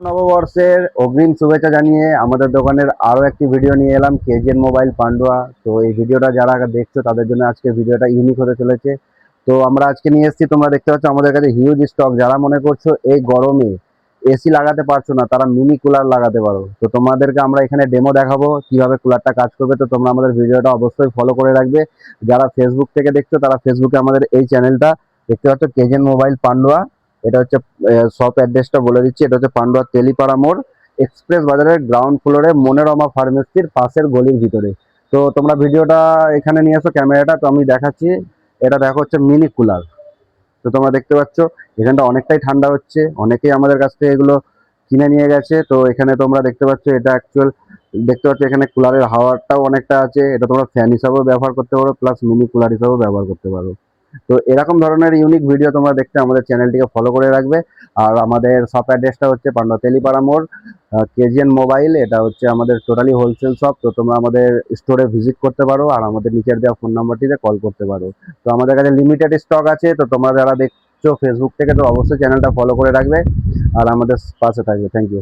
নববর্ষের অগ্রিম শুভেচ্ছা জানিয়ে আমাদের দোকানের আরো একটি ভিডিও নিয়ে এলাম, কেজিএন মোবাইল পান্ডুয়া। তো এই ভিডিওটা যারা দেখছো তাদের জন্য আজকে ভিডিওটা ইউনিক হতে চলেছে। তো আমরা আজকে নিয়ে এসেছি, তোমরা দেখতে পাচ্ছ আমাদের কাছে হিউজ স্টক। যারা মনে করছো এই গরমে এসি লাগাতে পারছো না, তারা মিনি কুলার লাগাতে পারো। তো তোমাদেরকে আমরা এখানে ডেমো দেখাবো কিভাবে কুলারটা কাজ করবে। তো তোমরা আমাদের ভিডিওটা অবশ্যই ফলো করে রাখবে। যারা ফেসবুক থেকে দেখছো তারা ফেসবুকে আমাদের এই চ্যানেলটা দেখতে পাচ্ছ, কেজিএন মোবাইল পান্ডুয়া। এটা হচ্ছে শপ অ্যাড্রেসটা বলে দিচ্ছি, এটা হচ্ছে পান্ডুয়া তেলিপাড়া মোড়, এক্সপ্রেস বাজারের গ্রাউন্ড ফ্লোরে মনোরমা ফার্মেসির পাশের গলির ভিতরে। তো তোমরা ভিডিওটা এখানে নিয়ে আসো, ক্যামেরাটা তো আমি দেখাচ্ছি। এটা দেখো হচ্ছে মিনি কুলার। তো তোমরা দেখতে পাচ্ছ এখানটা অনেকটাই ঠান্ডা হচ্ছে, অনেকেই আমাদের কাছ থেকে এগুলো কিনে নিয়ে গেছে। তো এখানে তোমরা দেখতে পাচ্ছ এটা অ্যাকচুয়াল, দেখতে পাচ্ছ এখানে কুলারের হাওয়াটাও অনেকটা আছে। এটা তোমরা ফ্যান হিসাবেও ব্যবহার করতে পারো, প্লাস মিনি কুলার হিসাবেও ব্যবহার করতে পারো। তো এরকম ধরনের ইউনিক ভিডিও তোমরা দেখতে আমাদের চ্যানেলটিকে ফলো করে রাখবে। আর আমাদের শপ অ্যাড্রেসটা হচ্ছে পান্ডুয়া তেলিপাড়া মোড়, কেজিএন মোবাইল। এটা হচ্ছে আমাদের টোটালি হোলসেল শপ। তো তোমরা আমাদের স্টোরে ভিজিট করতে পারো আর আমাদের নিচের দেওয়া ফোন নাম্বারটিতে কল করতে পারো। তো আমাদের কাছে লিমিটেড স্টক আছে। তো তোমরা যারা দেখছো ফেসবুক থেকে, তো অবশ্যই চ্যানেলটা ফলো করে রাখবে আর আমাদের পাশে থাকবে। Thank you.